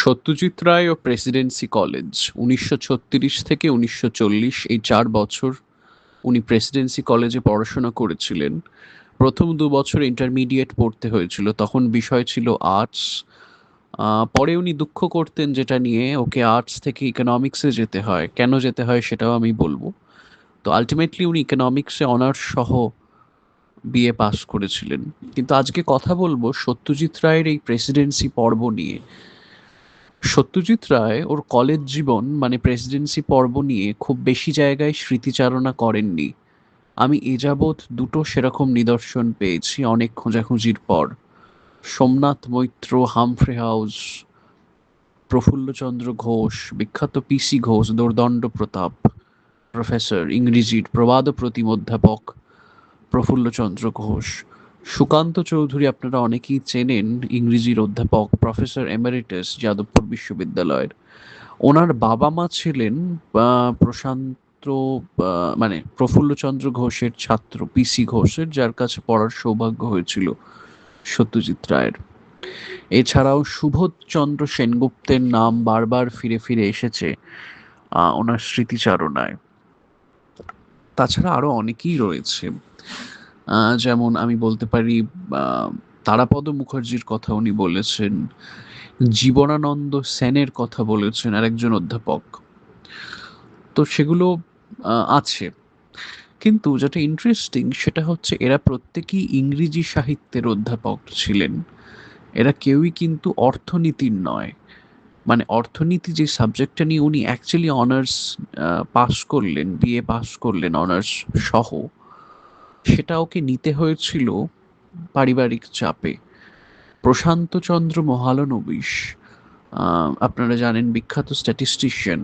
সত্যজিৎ রায় ও Presidency college ১৯৩৬ থেকে ১৯৪০, এই ৪ বছর উনি প্রেসিডেন্সি কলেজে পড়াশোনা করেছিলেন। প্রথম ২ বছর ইন্টারমিডিয়েট পড়তে হয়েছিল, তখন বিষয় ছিল আর্টস। পরে উনি দুঃখ করতেন যেটা নিয়ে ওকে আর্টস থেকে ইকোনমিক্সে যেতে হয়। কেন যেতে হয় সেটাও আমি বলবো। তো আলটিমেটলি উনি ইকোনমিক্সে অনার্স সহ বিএ পাস করেছিলেন। কিন্তু আজকে কথা বলবো সত্যজিৎ রায়ের এই প্রেসিডেন্সি পর্ব নিয়ে। সত্যজিৎ রায় ওর কলেজ জীবন মানে প্রেসিডেন্সি পর্ব নিয়ে খুব বেশি জায়গায় স্মৃতিচারণা করেননি। আমি এ যাবৎ দুটো সেরকম নিদর্শন পেয়েছি অনেক খোঁজাখুঁজির পর। সোমনাথ মৈত্র, হামফ্রে হাউস, প্রফুল্লচন্দ্র ঘোষ, বিখ্যাত পিসি ঘোষ, দোর্দণ্ড প্রতাপ, প্রফেসর ইংরেজির প্রবাদ প্রতিম অধ্যাপক প্রফুল্লচন্দ্র ঘোষ, সুকান্ত চৌধুরী আপনারা অনেকেই চেনেন, ইংরেজির অধ্যাপক, প্রফেসর এমেরিটাস যাদবপুর বিশ্ববিদ্যালয়ের। ওনার বাবা মা ছিলেন প্রশান্ত, মানে প্রফুল্লচন্দ্র ঘোষের ছাত্র পিসি ঘোষের, যার কাছে পড়ার সৌভাগ্য হয়েছিল সত্যজিৎ রায়ের। এছাড়াও সুবোধচন্দ্র সেনগুপ্তের নাম বারবার ফিরে ফিরে এসেছে ওনার স্মৃতিচারণায়। তাছাড়া আরো অনেকেই রয়েছে, যেমন আমি বলতে পারি তারাপদ মুখার্জির কথা উনি বলেছেন, জীবনানন্দ সেনের কথা বলেছেন আরেকজন অধ্যাপক। তো সেগুলো আছে। কিন্তু যেটা ইন্টারেস্টিং সেটা হচ্ছে এরা প্রত্যেকেই ইংরেজি সাহিত্যের অধ্যাপক ছিলেন। এরা কেউই কিন্তু অর্থনীতির নয়। মানে অর্থনীতি যে সাবজেক্টটা নিয়ে উনি অ্যাকচুয়ালি অনার্স পাস করলেন, বিএ পাস করলেন অনার্স সহ, সেটা ওকে নিতে হয়েছিল পারিবারিক চাপে। প্রশান্তচন্দ্র মহালনোবিশ, আপনারা জানেন, বিখ্যাত স্ট্যাটিস্টিশিয়ান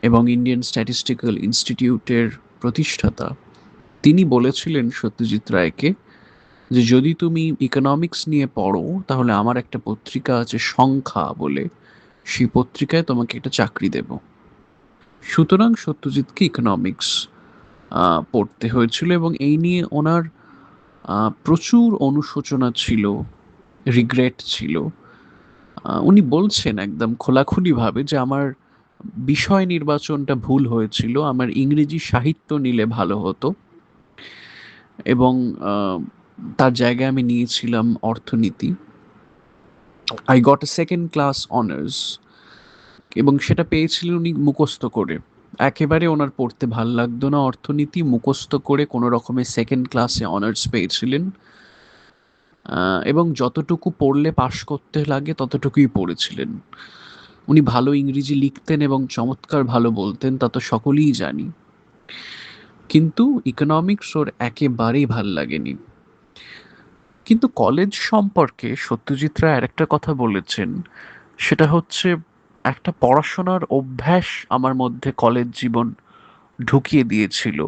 এবং ইন্ডিয়ান স্ট্যাটিস্টিক্যাল ইনস্টিটিউটের প্রতিষ্ঠাতা, তিনি বলেছিলেন সত্যজিৎ রায়কে যে যদি তুমি ইকোনমিক্স নিয়ে পড়ো তাহলে আমার একটা পত্রিকা আছে সংখ্যা বলে, সেই পত্রিকায় তোমাকে একটা চাকরি দেব। সুতরাং সত্যজিৎকে ইকোনমিক্স পড়তে হয়েছিল এবং এই নিয়ে ওনার প্রচুর অনুশোচনা ছিল, রিগ্রেট ছিল। উনি বলছেন একদম খোলাখুলিভাবে যে আমার বিষয় নির্বাচনটা ভুল হয়েছিল, আমার ইংরেজি সাহিত্য নিলে ভালো হতো, এবং তার জায়গায় আমি নিয়েছিলাম অর্থনীতি। I got a second class honours, এবং সেটা পেয়েছিলেন উনি মুখস্থ করে। একেবারে ওনার পড়তে ভাল লাগতো না অর্থনীতি, মুখস্থ করে কোনো রকমে সেকেন্ড ক্লাসে অনার্স পেয়েছিলেন। এবং যতটুকু পড়লে পাশ করতে লাগে ততটুকুই পড়েছিলেন। উনি ভালো ইংরেজি লিখতেন এবং চমৎকার ভালো বলতেন, তা তো সকলেই জানি। কিন্তু ইকোনমিক্স ওর একেবারেই ভাল লাগেনি। কিন্তু কলেজ সম্পর্কে সত্যজিৎ রায় আরেকটা কথা বলেছেন, সেটা হচ্ছে একটা পড়াশোনার অভ্যাস আমার মধ্যে কলেজ জীবন ঢুকিয়ে দিয়েছিল,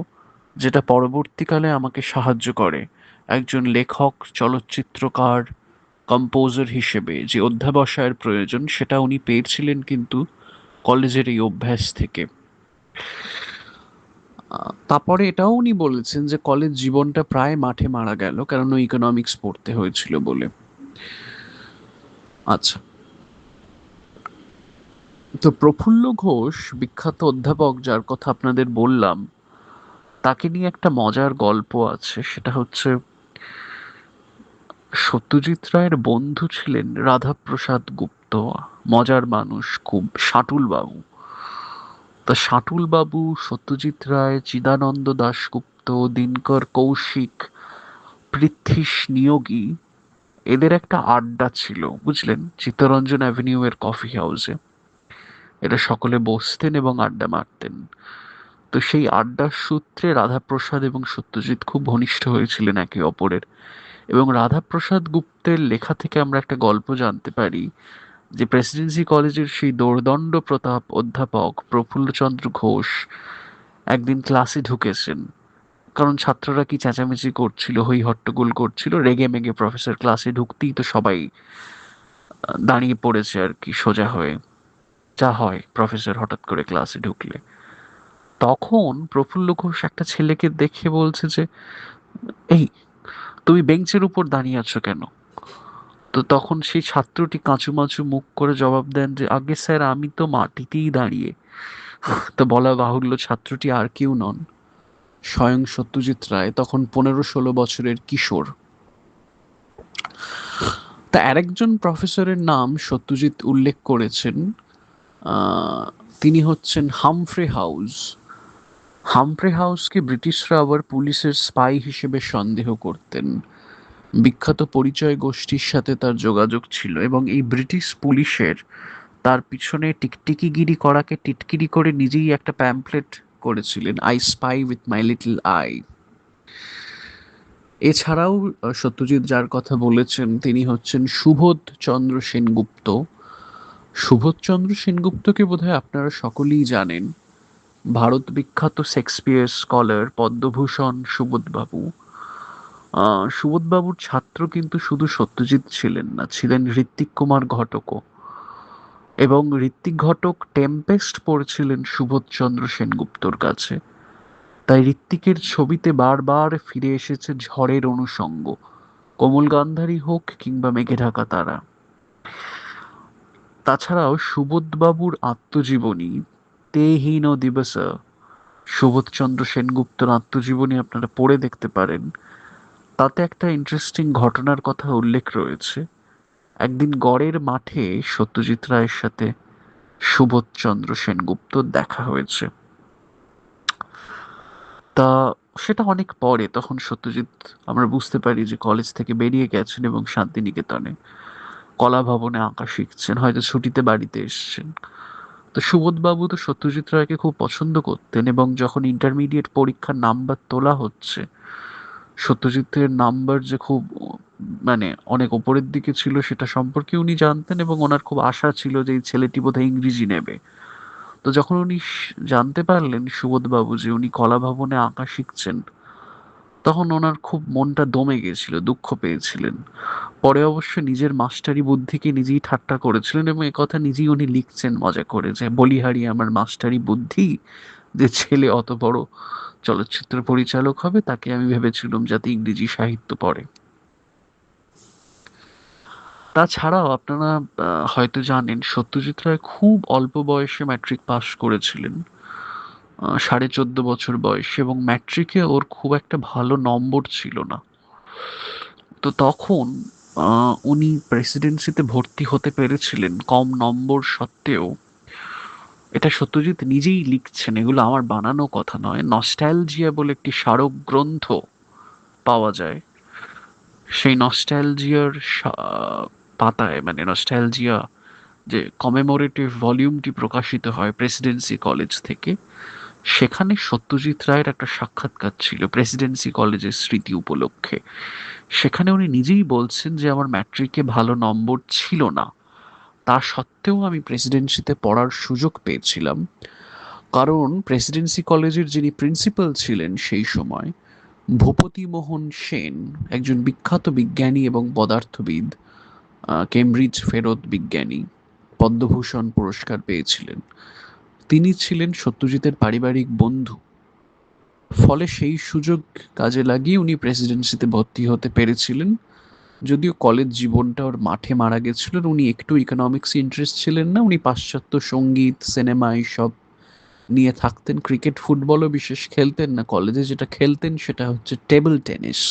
যেটা পরবর্তীকালে আমাকে সাহায্য করে একজন লেখক, চলচ্চিত্রকার, কম্পোজার হিসেবে যে অধ্যাবসায়ের প্রয়োজন সেটা উনি পেয়েছিলেন কিন্তু কলেজের এই অভ্যাস থেকে। তারপরে এটাও উনি বলেছেন যে কলেজ জীবনটা প্রায় মাঠে মারা গেল কারণ ও ইকোনমিক্স পড়তে হয়েছিল বলে। আচ্ছা, তো প্রফুল্ল ঘোষ, বিখ্যাত অধ্যাপক যার কথা আপনাদের বললাম, তাকে নিয়ে একটা মজার গল্প আছে। সেটা হচ্ছে সত্যজিৎ রায়ের বন্ধু ছিলেন রাধাপ্রসাদ গুপ্ত। মজার মানুষ খুব, শাটুল বাবু। তা শাটুল বাবু, সত্যজিৎ রায়, চিদানন্দ দাশগুপ্ত, দিনকর কৌশিক, পৃথ্বীশ নিয়োগী, এদের একটা আড্ডা ছিল বুঝলেন, চিত্তরঞ্জন অ্যাভিনিউ এর কফি হাউসে। এরা সকলে বসতেন এবং আড্ডা মারতেন। তো সেই আড্ডার সূত্রে রাধাপ্রসাদ এবং সত্যজিৎ খুব ঘনিষ্ঠ হয়েছিলেন একে অপরের। এবং রাধাপ্রসাদ গুপ্তের লেখা থেকে আমরা একটা গল্প জানতে পারি যে প্রেসিডেন্সি কলেজের সেই দোর্দণ্ড প্রতাপ অধ্যাপক প্রফুল্লচন্দ্র ঘোষ একদিন ক্লাসে ঢুকেছেন, কারণ ছাত্ররা কি চেঁচামেচি করছিল, হই হট্টগোল করছিল, রেগে মেগে প্রফেসর ক্লাসে ঢুকতেই তো সবাই দাঁড়িয়ে পড়েছে আর কি সোজা হয়ে, যা হয় প্রফেসর হঠাৎ করে ক্লাসে ঢুকলে। তখন প্রফুল্ল ঘোষ একটা ছেলেকে দেখে বলছে যে, এই, তুমি বেঞ্চের উপর দাঁড়িয়ে আছো কেন? তো তখন সেই ছাত্রটি কাঁচুমাচু মুখ করে জবাব দেন যে আগে স্যার আমি তো মাটিতেই দাঁড়িয়ে। তো বলা বাহুল্য ছাত্রটি আর কেউ নন, স্বয়ং সত্যজিৎ রায়, তখন 15-16 বছরের কিশোর। তা আরেকজন প্রফেসরের নাম সত্যজিৎ উল্লেখ করেছেন, আহ, তিনি হচ্ছেন হামফ্রে হাউস। হামফ্রে হাউসকে ব্রিটিশরা আবার পুলিশের স্পাই হিসেবে সন্দেহ করতেন। বিখ্যাত পরিচয় গোষ্ঠীর সাথে তার যোগাযোগ ছিল এবং এই ব্রিটিশ পুলিশের তার পিছনে টিকটিকিগিরি করাকে টিটকিরি করে নিজেই একটা প্যাম্পলেট করেছিলেন, I spy with my little I. এছাড়াও সত্যজিৎ যার কথা বলেছেন তিনি হচ্ছেন সুবোধ চন্দ্র সেনগুপ্ত। সুবোধ চন্দ্র সেনগুপ্তকে বোধহয় আপনারা সকলেই জানেন, ভারত বিখ্যাত শেক্সপিয়ার স্কলার পদ্মভূষণ সুবোধবাবু। সুবোধবাবুর ছাত্র কিন্তু শুধু সত্যজিৎ ছিলেন না, ছিলেন ঋত্বিক কুমার ঘটকও। এবং ঋত্বিক ঘটক টেম্পেস্ট পড়েছিলেন সুবোধচন্দ্র সেনগুপ্তর কাছে। তাই ঋত্বিকের ছবিতে বারবার ফিরে এসেছে ঝড়ের অনুষঙ্গ, কোমল গান্ধারী হোক কিংবা মেঘে ঢাকা তারা। তাছাড়াও সুবোধবাবুর আত্মজীবনী তে হীন দিবস, সুবোধচন্দ্র সেনগুপ্তর আত্মজীবনী আপনারা পড়ে দেখতে পারেন। তাতে একটা ইন্টারেস্টিং ঘটনার কথা উল্লেখ রয়েছে। একদিন গড়ের মাঠে সত্যজিৎ রায়ের সাথে সুবোধচন্দ্র সেনগুপ্ত দেখা হয়েছে। তা সেটা অনেক পরে, তখন সত্যজিৎ আমরা বুঝতে পারি যে কলেজ থেকে বেরিয়ে গেছেন এবং শান্তিনিকেতনে কলা ভবনে আঁকা শিখছেন, হয়তো ছুটিতে বাড়িতে এসেছেন। তো সুবোধবাবু তো সত্যজিৎ রায়কে খুব পছন্দ করতেন এবং যখন ইন্টারমিডিয়েট পরীক্ষার নাম্বার তোলা হচ্ছে, সত্যজিতের নাম্বার যে খুব মানে অনেক ওপরের দিকে ছিল সেটা সম্পর্কে উনি জানতেন এবং ওনার খুব আশা ছিল যে এই ছেলেটি বোধহয় ইংরেজি নেবে। তো যখন উনি জানতে পারলেন সুবোধবাবু যে উনি কলা ভবনে আঁকা শিখছেন, তখন ওনার খুব মনটা দমে গেছিল, দুঃখ পেয়েছিলেন। পরে অবশ্য নিজের মাস্টারি বুদ্ধিকে নিজেই ঠাট্টা করেছিলেন এবং একথা নিজেই উনি লিখছেন মজা করে যে বলিহারি আমার মাস্টারি বুদ্ধি, যে ছেলে অত বড় চলচ্চিত্র পরিচালক হবে তাকে আমি ভেবেছিলাম যাতে ইংরেজি সাহিত্য পড়ে। তাছাড়াও আপনারা হয়তো জানেন সত্যজিৎ রায় খুব অল্প বয়সে ম্যাট্রিক পাশ করেছিলেন, 14.5 বছর বয়সে, এবং ম্যাট্রিকে ওর খুব একটা ভালো নম্বর ছিল না। তো তখন উনি প্রেসিডেন্সিতে ভর্তি হতে পেরেছিলেন কম নম্বর সত্ত্বেও। এটা সত্যজিৎ নিজেই লিখছেন, এগুলো আমার বানানো কথা নয়। নস্টালজিয়া বলে একটি স্মারক গ্রন্থ পাওয়া যায়, সেই নস্টালজিয়ার পাতায়, মানে নস্টালজিয়া যে কমেমোরেটিভ ভলিউমটি প্রকাশিত হয় প্রেসিডেন্সি কলেজ থেকে, সেখানে সত্যজিৎ রায়ের একটা সাক্ষাৎকার ছিল প্রেসিডেন্সি কলেজের স্মৃতি উপলক্ষে। সেখানে উনি নিজেই বলছেন যে আমার ম্যাট্রিকে ভালো নম্বর ছিল না, তা সত্ত্বেও আমি প্রেসিডেন্সিতে পড়ার সুযোগ পেয়েছিলাম, কারণ প্রেসিডেন্সি কলেজের যিনি প্রিন্সিপাল ছিলেন সেই সময়, ভূপতি মোহন সেন, একজন বিখ্যাত বিজ্ঞানী এবং পদার্থবিদ, কেমব্রিজ ফেরত বিজ্ঞানী, পদ্মভূষণ পুরস্কার পেয়েছিলেন। তিনি ছিলেন সত্যজিতের পারিবারিক বন্ধু। ফলে সেই সুযোগ কাজে লাগিয়ে উনি প্রেসিডেন্সিতে ভর্তি হতে পেরেছিলেন। যদিও কলেজ জীবনটা ওর মাঠে মারা গেছিল, উনি একটু ইকোনমিক্স ইন্টারেস্ট ছিলেন না, উনি পাশ্চাত্য সঙ্গীত সিনেমা এইসব নিয়ে থাকতেন। ক্রিকেট ফুটবলও বিশেষ খেলতেন না, কলেজে যেটা খেলতেন সেটা হচ্ছে টেবিল টেনিস।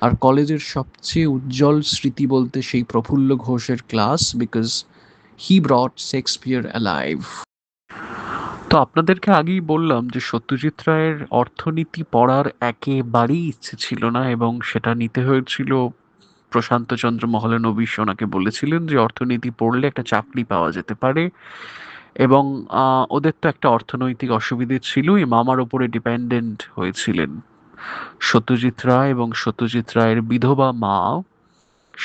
আর কলেজের সবচেয়ে উজ্জ্বল স্মৃতি বলতে সেই প্রফুল্ল ঘোষের class, because he ব্রট Shakespeare alive. তো আপনাদেরকে আগেই বললাম যে সত্যজিৎ রায়ের অর্থনীতি পড়ার একেবারেই ইচ্ছে ছিল না এবং সেটা নিতে হয়েছিল প্রশান্তচন্দ্র মহলানবিশ। ওনাকে বলেছিলেন যে অর্থনীতি পড়লে একটা চাকরি পাওয়া যেতে পারে, এবং ওদের তো একটা অর্থনৈতিক অসুবিধে ছিলই, মামার ওপরে ডিপেন্ডেন্ট হয়েছিলেন সত্যজিৎ রায় এবং সত্যজিৎ রায়ের বিধবা মা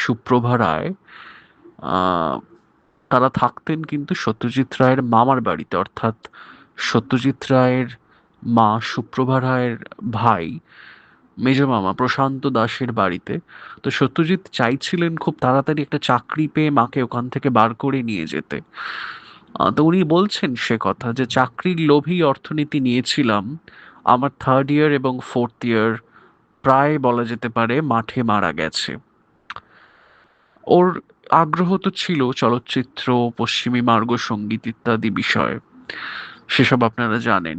সুপ্রভা রায়। আহ, তারা থাকতেন কিন্তু সত্যজিৎ রায়ের মামার বাড়িতে, অর্থাৎ সত্যজিৎ রায়ের মা সুপ্রভা রায়ের ভাই মেজ মামা প্রশান্ত দাসের বাড়িতে। তো সত্যজিৎ চাইছিলেন খুব তাড়াতাড়ি একটা চাকরি পেয়ে মাকে ওখান থেকে বার করে নিয়ে যেতে। তো উনি বলছেন সে কথা যে চাকরির লোভেই অর্থনীতি নিয়েছিলাম, আমার থার্ড ইয়ার এবং ফোর্থ ইয়ার প্রায় বলা যেতে পারে মাঠে মারা গেছে। ওর আগ্রহ তো ছিল চলচ্চিত্র, পশ্চিমী মার্গ সঙ্গীত ইত্যাদি বিষয়ে, সেসব আপনারা জানেন।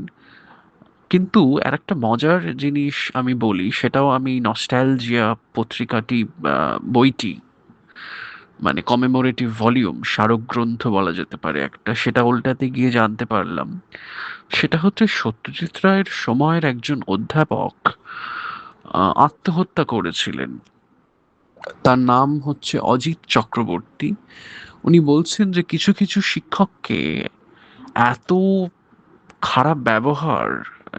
কিন্তু আর একটা মজার জিনিস আমি বলি, সেটাও আমি নস্টালজিয়া পত্রিকাটি, বইটি, মানে কমেমোরেটিভ ভলিউম, স্মারক গ্রন্থ বলা যেতে পারে একটা, সেটা উল্টাতে গিয়ে জানতে পারলাম সেটা হচ্ছে সত্যজিৎ রায়ের সময়ের একজন অধ্যাপক আত্মহত্যা করেছিলেন। তার নাম হচ্ছে অজিত চক্রবর্তী। উনি বলছেন যে কিছু কিছু শিক্ষককে এত খারাপ ব্যবহার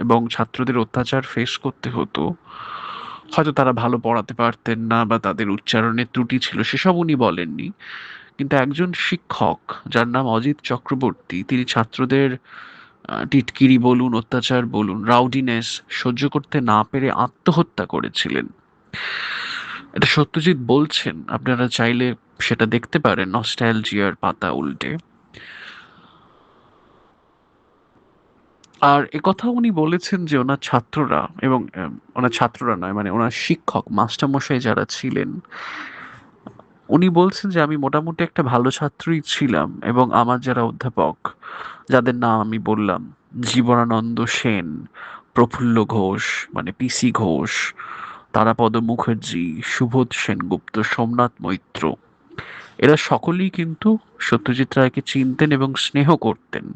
এবং ছাত্রদের অত্যাচার ফেস করতে হতো, হয়তো তারা ভালো পড়াতে পারতেন না বা তাদের উচ্চারণের ত্রুটি ছিল, সেসব উনি বলেননি। কিন্তু একজন শিক্ষক যার নাম অজিত চক্রবর্তী, তিনি ছাত্রদের টিটকিরি বলুন, অত্যাচার বলুন, রাউডিনেস সহ্য করতে না পেরে আত্মহত্যা করেছিলেন। এটা সত্যজিৎ বলছেন, আপনারা চাইলে সেটা দেখতে পারেন নস্টালজিয়ার পাতা উল্টে। আর একথাও উনি বলেছেন যে ওনার ছাত্ররা এবং ওনার ছাত্ররা নয়, মানে ওনার শিক্ষক মাস্টারমশাই যারা ছিলেন, উনি বলছেন যে আমি মোটামুটি একটা ভালো ছাত্রই ছিলাম, এবং আমার যারা অধ্যাপক, যাদের নাম আমি বললাম, জীবনানন্দ সেন, প্রফুল্ল ঘোষ মানে পিসি ঘোষ, তারাপদ মুখার্জি, সুবোধ সেনগুপ্ত, সোমনাথ মৈত্র, এরা সকলেই কিন্তু সত্যজিৎ রায়কে চিনতেন এবং স্নেহ করতেন।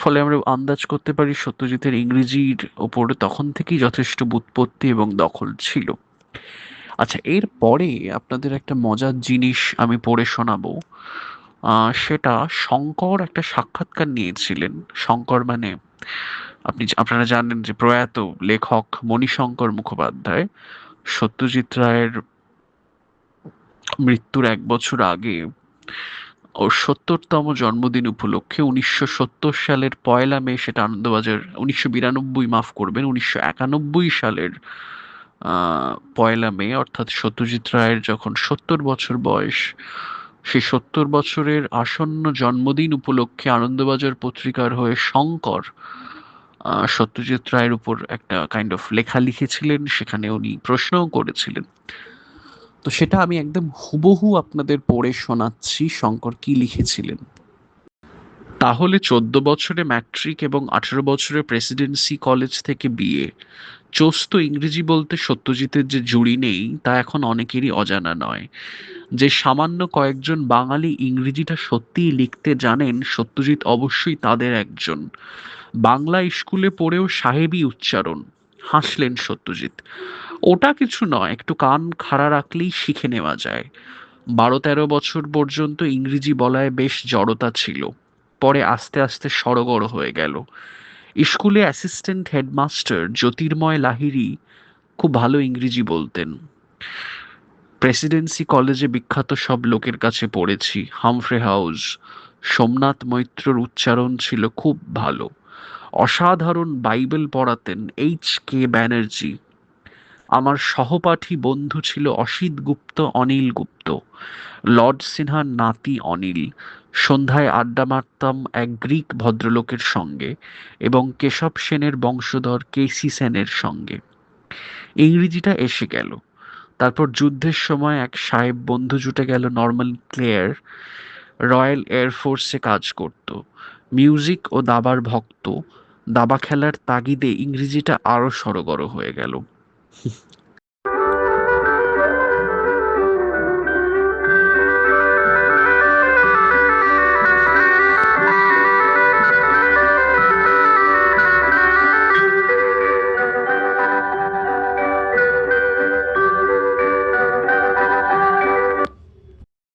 ফলে আমরা আন্দাজ করতে পারি সত্যজিতের ইংরেজির ওপরে তখন থেকেই যথেষ্ট ব্যুৎপত্তি এবং দখল ছিল। আচ্ছা, এর পরে আপনাদের একটা মজার জিনিস আমি পড়ে শোনাবো। সেটা শঙ্কর একটা সাক্ষাৎকার নিয়েছিলেন। শঙ্কর মানে আপনারা জানেন যে প্রয়াত লেখক মণিশঙ্কর মুখোপাধ্যায় সত্যজিৎ রায়ের মৃত্যুর ১ বছর আগে ওর ৭০তম জন্মদিন উপলক্ষে ১৯৭০ সালের ১লা মে, সেটা আনন্দবাজার, ১৯৯২, মাফ করবেন, ১৯৯১ সালের ১লা মে, অর্থাৎ সত্যজিৎ রায়ের যখন ৭০ বছর বয়স, সেই ৭০ বছরের আসন্ন জন্মদিন উপলক্ষে আনন্দবাজার পত্রিকার হয়ে শঙ্কর সত্যজিৎ রায়ের উপর একটা কাইন্ড অফ লেখা লিখেছিলেন। সেখানে উনি প্রশ্নও করেছিলেন। তো সেটা আমি একদম হুবহু আপনাদের পড়ে শোনাচ্ছি শঙ্কর কি লিখেছিলেন। তাহলে ১৪ বছরে ম্যাট্রিক এবং ১৮ বছরে প্রেসিডেন্সি কলেজ থেকে বিয়ে, চোস্ত ইংরেজি বলতে সত্যজিতের যে জুড়ি নেই তা এখন অনেকেরই অজানা নয়। যে সামান্য কয়েকজন বাঙালি ইংরেজিটা সত্যিই লিখতে জানেন, সত্যজিৎ অবশ্যই তাদের একজন। বাংলা স্কুলে পড়েও সাহেবী উচ্চারণ, হাসলেন সত্যজিৎ। ওটা কিছু নয়, একটু কান খাড়া রাখলেই শিখে নেওয়া যায়। ১২-১৩ বছর পর্যন্ত ইংরেজি বলায় বেশ জড়তা ছিল, পরে আস্তে আস্তে সড়গড় হয়ে গেল। স্কুলে অ্যাসিস্ট্যান্ট হেডমাস্টার জ্যোতির্ময় লাহিড়ী খুব ভালো ইংরেজি বলতেন। প্রেসিডেন্সি কলেজে বিখ্যাত সব লোকের কাছে পড়েছি, হামফ্রে হাউস, সোমনাথ মৈত্রর উচ্চারণ ছিল খুব ভালো। অসাধারণ বাইবেল পড়াতেন H.K. ব্যানার্জি। আমার সহপাঠী বন্ধু ছিল অসিত গুপ্ত, অনিল গুপ্ত, লর্ড সিনহার নাতি অনিল। সন্ধ্যায় আড্ডা মারতাম এক গ্রিক ভদ্রলোকের সঙ্গে এবং কেশব সেনের বংশধর কেসি সেনের সঙ্গে। ইংরেজিটা এসে গেল। তারপর যুদ্ধের সময় এক সাহেব বন্ধু জুটে গেল, নর্মান ক্লেয়ার, রয়্যাল এয়ারফোর্সে কাজ করত। মিউজিক ও দাবার ভক্ত, দাবা খেলার তাগিদে ইংরেজিটা আরো সড়গড় হয়ে গেল।